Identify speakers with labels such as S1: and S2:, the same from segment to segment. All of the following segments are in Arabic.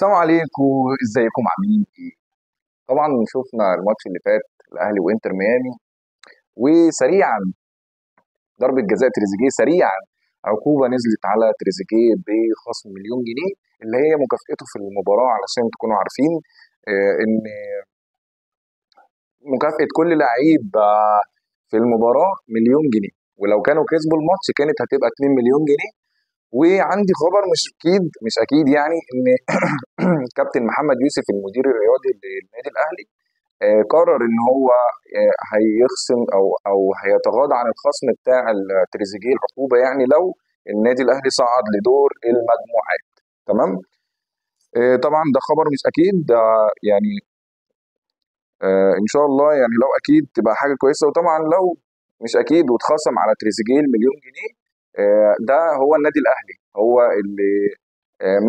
S1: السلام عليكم. ازيكم عاملين ايه؟ طبعا شفنا الماتش اللي فات، الاهلي وانتر ميامي، وسريعا ضربة جزاء تريزيجيه سريعا، عقوبة نزلت على تريزيجيه بخصم مليون جنيه اللي هي مكافئته في المباراة، علشان تكونوا عارفين ان مكافأة كل لعيب في المباراة مليون جنيه، ولو كانوا كسبوا الماتش كانت هتبقى 2 مليون جنيه. وعندي خبر مش اكيد يعني ان كابتن محمد يوسف المدير الرياضي للنادي الاهلي قرر ان هو هيخصم او هيتغاضى عن الخصم بتاع تريزيجيه، العقوبه يعني لو النادي الاهلي صعد لدور المجموعات. تمام. طبعا ده خبر مش اكيد، ده يعني ان شاء الله يعني لو اكيد تبقى حاجه كويسه. وطبعا لو مش اكيد واتخصم على تريزيجيه المليون جنيه، ده هو النادي الاهلي هو اللي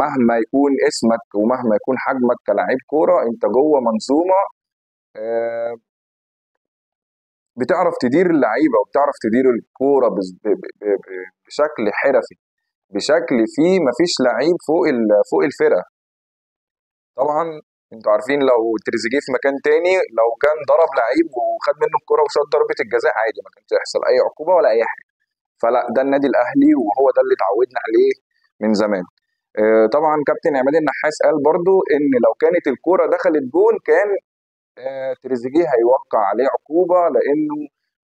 S1: مهما يكون اسمك ومهما يكون حجمك كلاعب كوره، انت جوه منظومه آه، بتعرف تدير اللعيبه وبتعرف تدير الكوره بشكل حرفي، بشكل فيه مفيش لعيب فوق الفرقه. طبعا انتوا عارفين لو تريزيجيه في مكان تاني، لو كان ضرب لعيب وخد منه الكرة وشاط ضربة الجزاء عادي، ما كانش هيحصل اي عقوبة ولا اي حاجة. فلا، ده النادي الاهلي وهو ده اللي اتعودنا عليه من زمان. طبعا كابتن عماد النحاس قال برضو ان لو كانت الكرة دخلت جون كان تريزيجيه هيوقع عليه عقوبة، لانه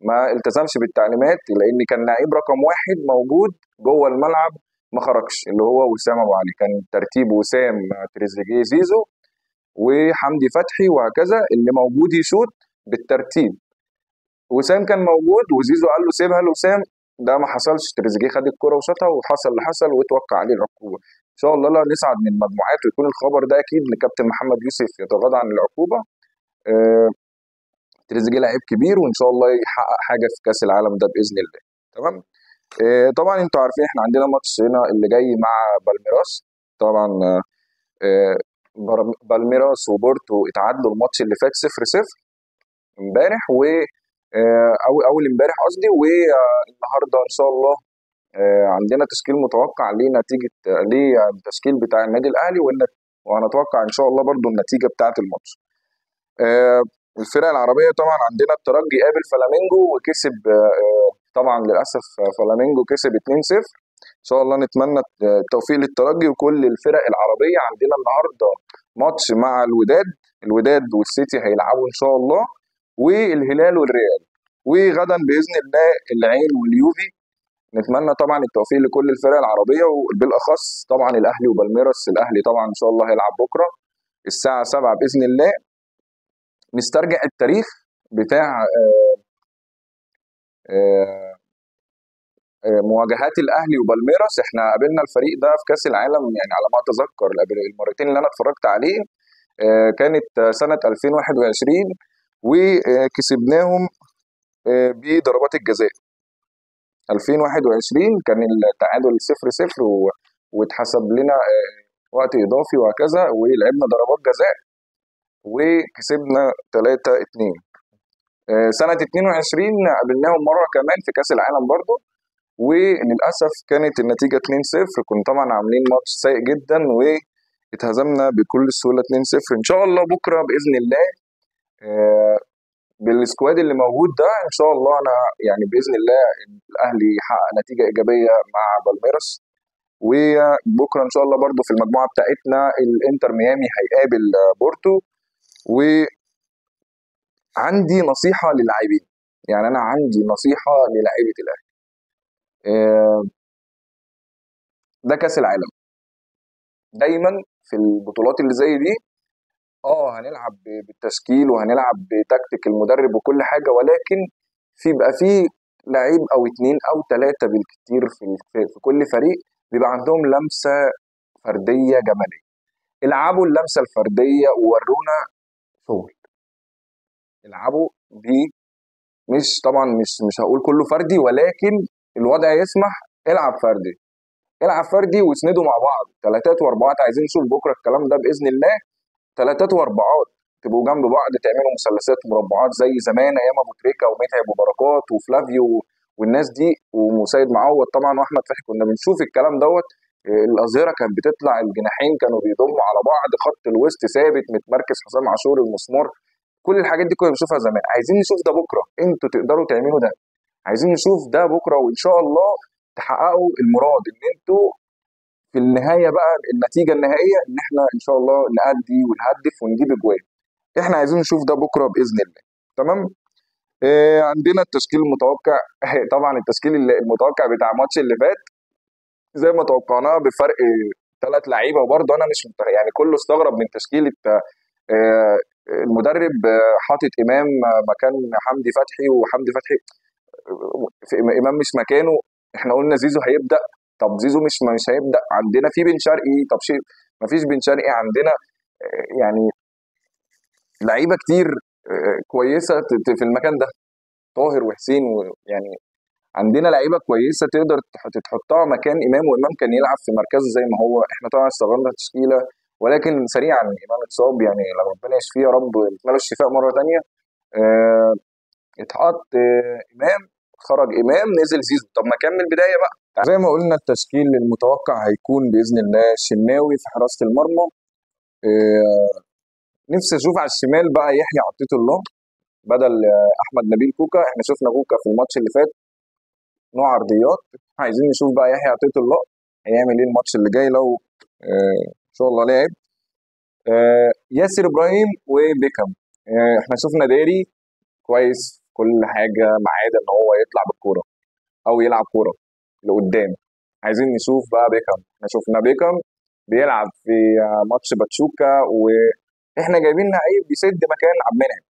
S1: ما التزمش بالتعليمات، لان كان لعيب رقم واحد موجود جوه الملعب ما خرجش، اللي هو وسام ابو علي. كان ترتيب وسام، تريزيجيه، زيزو، وحمدي فتحي، وهكذا اللي موجود يشوط بالترتيب. وسام كان موجود وزيزو قال له سيبها لوسام، ده ما حصلش. تريزيجيه خد الكرة وشاطها وحصل اللي حصل وتوقع عليه العقوبة. ان شاء الله لا نصعد من المجموعات ويكون الخبر ده اكيد لكابتن محمد يوسف يتغاضى عن العقوبة. آه، تريزيجيه لعيب كبير وان شاء الله يحقق حاجة في كأس العالم ده بإذن الله. تمام. طبعا انتوا عارفين احنا عندنا ماتش هنا اللي جاي مع بالميراس. طبعا آه، بالميراس وبورتو اتعادلوا الماتش اللي فات 0-0 امبارح، و او اول امبارح قصدي. والنهارده ان شاء الله عندنا تشكيل متوقع لنتيجه للتشكيل بتاع النادي الاهلي، وهنتوقع ان شاء الله برضو النتيجه بتاعه الماتش. آه، الفرق العربيه طبعا عندنا الترجي قابل فلامينجو وكسب، طبعا للاسف فلامينجو كسب 2-0. ان شاء الله نتمنى التوفيق للترجي وكل الفرق العربيه. عندنا النهارده ماتش مع الوداد والسيتي هيلعبوا ان شاء الله، والهلال والريال، وغدا باذن الله العين واليوفي. نتمنى طبعا التوفيق لكل الفرق العربيه وبالاخص طبعا الاهلي وبالميراس. الاهلي طبعا ان شاء الله هيلعب بكره الساعه 7 باذن الله. نسترجع التاريخ بتاع آه، مواجهات الاهلي وبالميراس. احنا قابلنا الفريق ده في كاس العالم، يعني على ما اتذكر المرتين اللي انا اتفرجت عليه كانت سنه 2021 وكسبناهم بضربات الجزاء. 2021 كان التعادل 0-0 واتحسب لنا وقت اضافي وهكذا، ولعبنا ضربات جزاء وكسبنا 3-2. سنه 22 قابلناهم مره كمان في كاس العالم برضه، وللاسف كانت النتيجه 2-0. كنا طبعا عاملين ماتش سيء جدا واتهزمنا بكل سهوله 2-0. ان شاء الله بكره باذن الله بالسكواد اللي موجود ده ان شاء الله انا يعني باذن الله الاهلي يحقق نتيجه ايجابيه مع بالميراس. وبكره ان شاء الله برضو في المجموعه بتاعتنا الانتر ميامي هيقابل بورتو. وعندي نصيحه للاعبين، يعني انا عندي نصيحه للاعيبه الاهلي. ده كاس العالم، دايما في البطولات اللي زي دي هنلعب بالتشكيل وهنلعب بتكتيك المدرب وكل حاجه، ولكن بيبقى في لعيب او اتنين او تلاته بالكتير في كل فريق بيبقى عندهم لمسه فرديه جماليه. العبوا اللمسه الفرديه وورونا شغل. العبوا دي، مش طبعا مش هقول كله فردي، ولكن الوضع يسمح. العب فردي، العب فردي واسندوا مع بعض ثلاثات واربعات. عايزين نشوف بكره الكلام ده باذن الله، ثلاثات واربعات تبقوا جنب بعض تعملوا مثلثات ومربعات زي زمان ايام ابو تريكه ومتعب وبركات وفلافيو والناس دي ومسيد معوض طبعا واحمد فتحي. كنا بنشوف الكلام دوت. الاظهره كانت بتطلع، الجناحين كانوا بيضموا على بعض، خط الوسط ثابت متمركز، حسام عاشور المسمار. كل الحاجات دي كنا بنشوفها زمان، عايزين نشوف ده بكره، انتوا تقدروا تعملوا ده، عايزين نشوف ده بكره، وان شاء الله تحققوا المراد ان انتوا في النهايه بقى النتيجه النهائيه ان احنا ان شاء الله نأدي ونهدف ونجيب اجوان. احنا عايزين نشوف ده بكره باذن الله. تمام. عندنا التشكيل المتوقع. طبعا التشكيل المتوقع بتاع الماتش اللي فات زي ما توقعناه بفرق 3 لعيبه، وبرضه انا مش يعني كله استغرب من تشكيله المدرب حاطط امام مكان حمدي فتحي، وحمدي فتحي في امام مش مكانه. احنا قلنا زيزو هيبدا، طب زيزو مش هيبدا، عندنا في بن شرقي، طب شيء ما فيش بن شرقي عندنا. يعني لعيبه كتير كويسه في المكان ده، طاهر وحسين، ويعني عندنا لعيبه كويسه تقدر تحطها مكان امام، وامام كان يلعب في مركزه زي ما هو. احنا طبعا استغربنا التشكيله، ولكن سريعا امام اتصاب، يعني لو ربنا يشفيه يا رب يتمنى له الشفاء مره ثانيه. اه اتحط امام، خرج امام، نزل زيزو. طب ما كمل بدايه بقى. زي ما قلنا التشكيل المتوقع هيكون باذن الله الشناوي في حراسه المرمى. اه نفسي اشوف على الشمال بقى يحيى عطية الله بدل احمد نبيل كوكا. احنا شفنا كوكا في الماتش اللي فات نوع عرضيات، عايزين نشوف بقى يحيى عطية الله هيعمل ايه الماتش اللي جاي لو ان شاء الله لعب. ياسر ابراهيم وبيكم. احنا شفنا داري كويس كل حاجه ما عدا ان هو يطلع بالكوره او يلعب كوره لقدام. عايزين نشوف بقى بيكم. احنا شفنا بيكم بيلعب في ماتش باتشوكا، واحنا جايبين لعيب بيسد مكان عبد المنعم.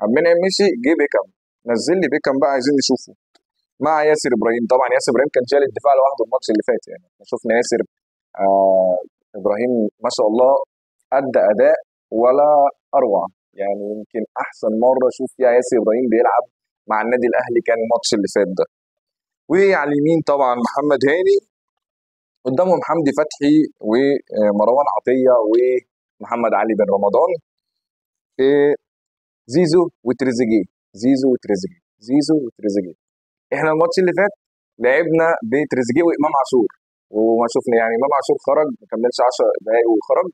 S1: عبد المنعم مشي، جه بيكم، نزل لي بيكم بقى عايزين نشوفه مع ياسر ابراهيم. طبعا ياسر ابراهيم كان شايل الدفاع لوحده الماتش اللي فات، يعني احنا شفنا ياسر آه ابراهيم ما شاء الله ادى اداء ولا اروع. يعني يمكن احسن مره اشوف فيها ياسر ابراهيم بيلعب مع النادي الاهلي كان الماتش اللي فات ده. وعلى اليمين طبعا محمد هاني، قدامهم حمدي فتحي ومروان عطيه ومحمد علي بن رمضان، زيزو وتريزيجيه، زيزو وتريزيجيه، زيزو وتريزيجيه. احنا الماتش اللي فات لعبنا بتريزيجيه وامام عاشور، وما شفنا يعني امام عاشور خرج ما كملش 10 دقائق وخرج،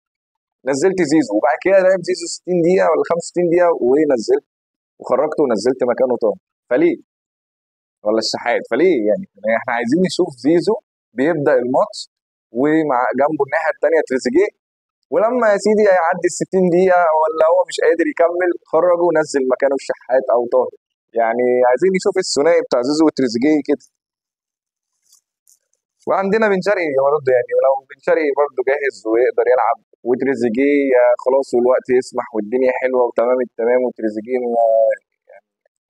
S1: نزلت زيزو، وبعد كده لعب زيزو 60 دقيقه ولا 65 دقيقه ونزلت، وخرجته ونزلت مكانه طاهر. فليه؟ ولا الشحات، فليه يعني احنا عايزين نشوف زيزو بيبدا الماتش ومع جنبه الناحيه الثانيه تريزيجيه، ولما يا سيدي هيعدي ال 60 دقيقه ولا هو مش قادر يكمل خرجه ونزل مكانه الشحات او طاهر. يعني عايزين نشوف الثنائي بتاع زيزو وتريزيجيه كده. وعندنا بن شرقي برضه، يعني لو بن شرقي برضه جاهز ويقدر يلعب، وتريزيجيه خلاص والوقت يسمح والدنيا حلوه وتمام التمام، وتريزيجيه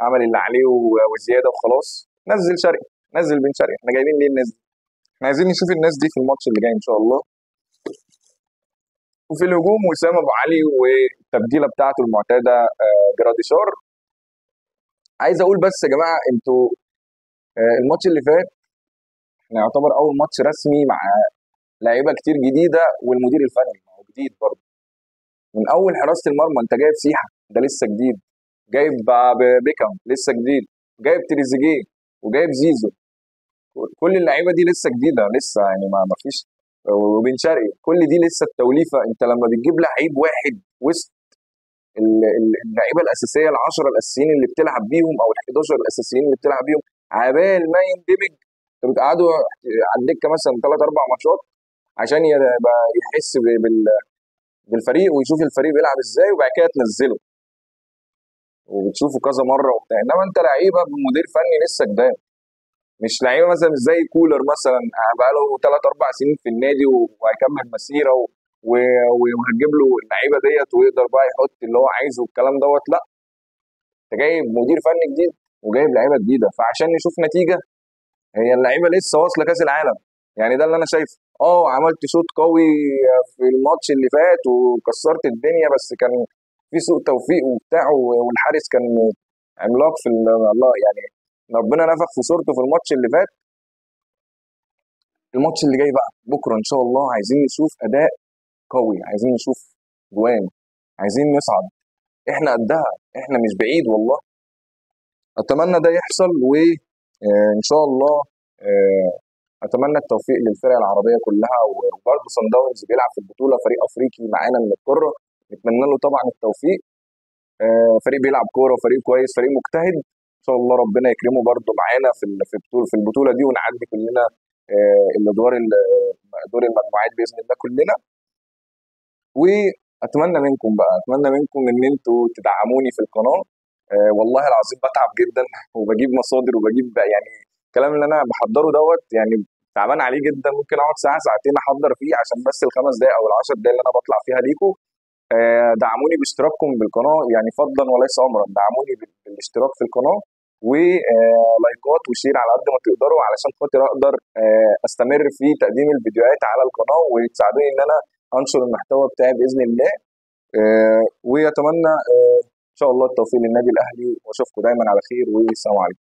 S1: عمل اللي عليه وزياده وخلاص، نزل شرقي، نزل بن شرقي. احنا جايبين ليه الناس دي؟ احنا عايزين نشوف الناس دي في الماتش اللي جاي ان شاء الله. وفي الهجوم وسام ابو علي، والتبديله بتاعته المعتاده جراديشار. عايز اقول بس يا جماعه انتوا الماتش اللي فات احنا يعتبر اول ماتش رسمي مع لعيبه كتير جديده، والمدير الفني ما هو جديد برضه. من اول حراسه المرمى انت جايب سيحه ده لسه جديد، جايب بيكام لسه جديد، جايب تريزيجيه وجايب زيزو، كل اللعيبه دي لسه جديده لسه، يعني ما فيش. وبن شرقي كل دي لسه التوليفه. انت لما بتجيب لعيب واحد وسط اللعيبه الاساسيه ال10 الاساسيين اللي بتلعب بيهم او ال11 الاساسيين اللي بتلعب بيهم، عبال ما يندمج انت بتقعدوا على الدكه مثلا 3 4 ماتشات عشان يبقى يحس بالفريق ويشوف الفريق بيلعب ازاي، وبعد كده تنزله وبتشوفه كذا مره وبتاع. انما انت لعيبه بمدير فني لسه جداد، مش لعيبه مثلا مش زي كولر مثلا بقى له 3 4 سنين في النادي وهيكمل مسيره وهتجيب له اللعيبه ديت ويقدر بقى يحط اللي هو عايزه والكلام دوت. لا، انت جايب مدير فني جديد وجايب لعيبه جديده، فعشان نشوف نتيجه هي اللعيبه لسه واصله كاس العالم. يعني ده اللي انا شايفه. عملت شوط قوي في الماتش اللي فات وكسرت الدنيا، بس كان في سوء توفيق وبتاع، والحارس كان عملاق في الله يعني، ربنا نفخ في صورته في الماتش اللي فات. الماتش اللي جاي بقى بكره ان شاء الله عايزين نشوف اداء قوي، عايزين نشوف جوان، عايزين نصعد. احنا قدها، احنا مش بعيد والله. اتمنى ده يحصل، وان شاء الله اتمنى التوفيق للفرق العربيه كلها، وبرضه صن داونز بيلعب في البطوله، فريق افريقي معانا من القاره، نتمنى له طبعا التوفيق. فريق بيلعب كوره وفريق كويس، فريق مجتهد، ان شاء الله ربنا يكرمه برضه معانا في البطوله دي، ونعدي كلنا الادوار دور المجموعات باذن الله كلنا. واتمنى منكم بقى، اتمنى منكم ان انتوا تدعموني في القناه. والله العظيم بتعب جدا وبجيب مصادر وبجيب بقى يعني الكلام اللي انا بحضره دوت يعني تعبان عليه جدا، ممكن اقعد ساعه ساعتين احضر فيه عشان بس ال5 دقائق او ال10 دقائق اللي انا بطلع فيها ليكم. دعموني باشتراككم بالقناه، يعني فضلا وليس امرا، دعموني بالاشتراك في القناه ولايكات وشير على قد ما تقدروا، علشان خاطر اقدر استمر في تقديم الفيديوهات على القناه، وتساعدوني ان انا انشر المحتوى بتاعي باذن الله. ويتمنى ان شاء الله التوفيق للنادي الاهلي، واشوفكم دايما على خير، والسلام عليكم.